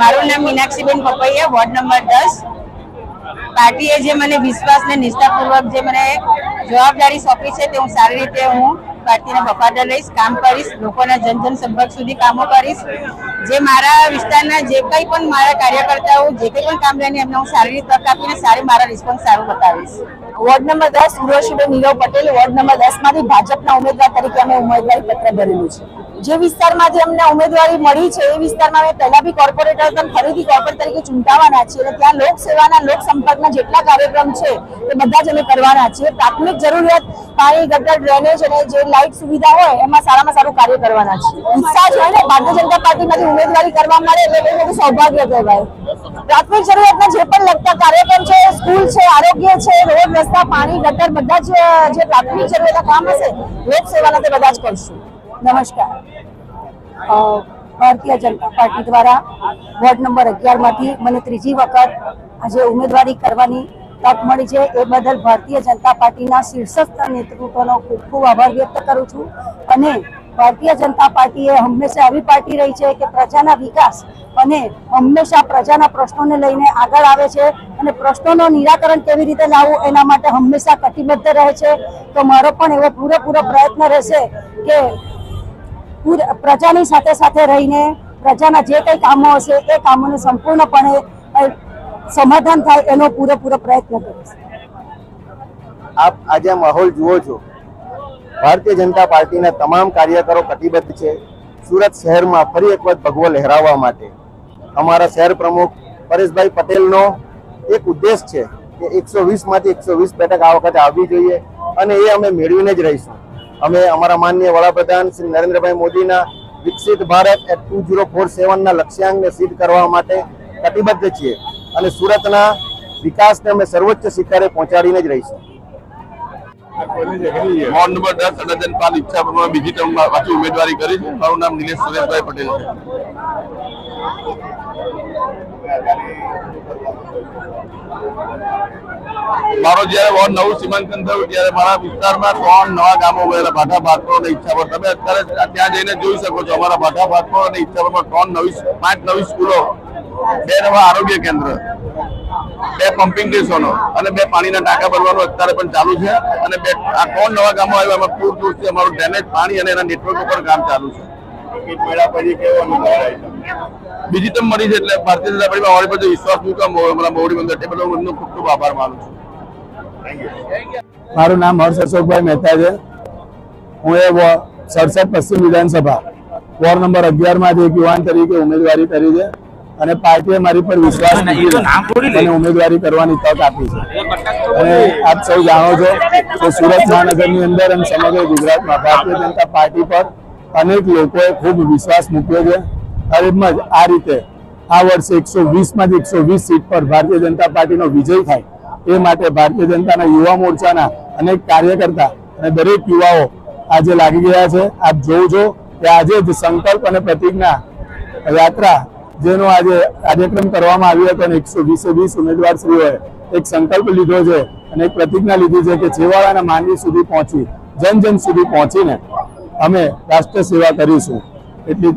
મારું નામ Meenakshiben પપૈયા, ward number 10। પાર્ટીએ જે મને વિશ્વાસ ને નિષ્ઠાપૂર્વક જે મને જવાબદારી સોંપી છે તે હું સારી રીતે પાર્ટીને વફાદાર રહીશ, કામ કરીશ, લોકોના જન સંપર્ક સુધી કામો કરીશ। જે મારા વિસ્તારના જે કંઈ પણ મારા કાર્યકર્તાઓ જે કંઈ પણ કામ લઈને એમને હું સારી રીતે તક આપીને મારા રિસ્પોન્સ સારું બતાવીશ। વોર્ડ નંબર 10 ઉર્વશીબેન નીરવ પટેલ, વોર્ડ નંબર 10 માંથી ભાજપના ઉમેદવાર તરીકે અમે ઉમેદવારી પત્ર ભરેલું છે। જે વિસ્તારમાંથી અમને ઉમેદવારી મળી છે એ વિસ્તારમાં અમે પહેલા બી કોર્પોરેટર હતા, ફરીથી કોર્પોરેટર તરીકે ચૂંટાવાના છીએ અને ત્યાં લોકસેવાના લોકસંપર્કના જેટલા કાર્યક્રમ છે એ બધા જ અમે કરવાના છીએ। પ્રાથમિક જરૂરિયાત પાણી, ગટર, ડ્રેનેજ અને જે લાઇટ સુવિધા હોય એમાં સારામાં સારું કાર્ય કરવાના છીએ। ઉત્સાહ જ હોય ને, ભારતીય જનતા પાર્ટીમાંથી ઉમેદવારી કરવા મળે એટલે બહુ મોટું સૌભાગ્ય કહેવાય। પ્રાથમિક જરૂરિયાતના જે પણ લગતા કાર્યક્રમ છે, સ્કૂલ છે, આરોગ્ય છે, રોડ, રસ્તા, પાણી, ગટર બધા જ જે પ્રાથમિક જરૂરિયાતના કામ હશે લોકસેવાના તે બધા જ કરશું। નમસ્કાર। ભારતીય જનતા પાર્ટી દ્વારા વોર્ડ નંબર 11 માંથી મને ત્રીજી વખત આજે ઉમેદવારી કરવાની તક મળી છે એ બદલ ભારતીય જનતા પાર્ટીના શીર્ષસ્થ નેતૃત્વનો ખૂબ ખૂબ આભાર વ્યક્ત કરું છું। અને ભારતીય જનતા પાર્ટી એ હંમેશા એવી પાર્ટી રહી છે કે પ્રજાના વિકાસ અને હંમેશા પ્રજાના પ્રશ્નોને લઈને આગળ આવે છે અને પ્રશ્નોનું નિરાકરણ કેવી રીતે લાવવું એના માટે હંમેશા કટિબદ્ધ રહે છે। તો મારો પણ એવો પૂરેપૂરો પ્રયત્ન રહેશે કે પ્રજાની સાથે સાથે રહીને પ્રજાના જે કંઈ કામો હશે એ કામોને સંપૂર્ણપણે સમાધાન થાય એનો પૂરેપૂરો પ્રયત્ન કરીશ। આપ આજે માહોલ જુઓ છો, ભારતીય જનતા પાર્ટીના તમામ કાર્યકરો કટિબદ્ધ છે સુરત શહેરમાં ફરી એક વખત ભગવો લહેરાવવા માટે। અમારા શહેર પ્રમુખ પરેશભાઈ પટેલનો એક ઉદ્દેશ છે કે 120 માંથી 120 બેઠક આ વખતે આવવી જોઈએ અને એ અમે મેળવીને જ રહીશું। અમે અમારા માનનીય વડાપ્રધાન શ્રી નરેન્દ્રભાઈ મોદીના વિકસિત ભારત 2047ના લક્ષ્યાંકને સિદ્ધ કરવા માટે કટિબદ્ધ છીએ અને સુરતના વિકાસને અમે સર્વોચ્ચ શિખરે પહોંચાડીને જ રહીશું। વોર્ડ નંબર 10 અડાજનપાલ ઈચ્છા પ્રમાણે બીજી ટર્મમાં પાછી ઉમેદવારી કરી છે। મારું નામ નિલેશ સુરેશભાઈ પટેલ છે। મારો જયારે વોર્ડ નવું સીમાંકન થયું ત્યારે મારા વિસ્તારમાં 3 નવા ગામો ઉમેરા, ભાઠા, ભાતપુર અને ઈચ્છાપુર। તમે અત્યારે ત્યાં જઈને જોઈ શકો છો, અમારા ભાઠા, ભાતપુર અને ઈચ્છાપુરમાં 5 નવી સ્કૂલો, 2 નવા આરોગ્ય કેન્દ્ર, 2 પમ્પિંગ સ્ટેશનો અને 2 પાણીના ટાંકા ભરવાનું અત્યારે પણ ચાલુ છે અને 3 નવા ગામો આવ્યા એમાં પૂરથી અમારું ડ્રેનેજ, પાણી અને એના નેટવર્ક ઉપર કામ ચાલુ છે। બીજી ટર્મ મળી છે એટલે ભારતીય જનતા પાર્ટીમાં અમારી પર વિશ્વાસ મૂક્યો અમારા મોવડી મંદિર એ બદલ હું ખૂબ ખૂબ આભાર માનું છું। મારું નામ હર્ષ અશોકભાઈ મહેતા છે। હું એ 67 પશ્ચિમ વિધાનસભા વોર્ડ નંબર 11 માંથી એક યુવાન તરીકે ઉમેદવારી કરી છે અને પાર્ટીએ મારી પર વિશ્વાસ મૂકીને મને ઉમેદવારી કરવાની તક આપી છે। અને આપ સૌ જાણો છો કે સુરત મહાનગરની અંદર અને સમગ્ર ગુજરાતમાં ભારતીય જનતા પાર્ટી પર અનેક લોકોએ ખૂબ વિશ્વાસ મૂક્યો છે। એમ જ આ રીતે આ વર્ષે 120 માંથી 120 સીટ પર ભારતીય જનતા પાર્ટીનો વિજય થાય એ માટે ભારતીય જનતાના યુવા મોરચાના અનેક કાર્યકર્તા અને દરેક યુવાઓ આજે લાગી ગયા છે। આપ જોવો છો કે આજે જ સંકલ્પ અને પ્રતિજ્ઞા યાત્રા જેનો આજે કાર્યક્રમ કરવામાં આવ્યો હતો અને 120 ઉમેદવારશ્રીઓએ એક સંકલ્પ લીધો છે અને એક પ્રતિજ્ઞા લીધી છે કે છેવાડાના માનવી સુધી પહોંચી જન સુધી પહોંચીને અમે રાષ્ટ્ર સેવા કરીશું। એટલી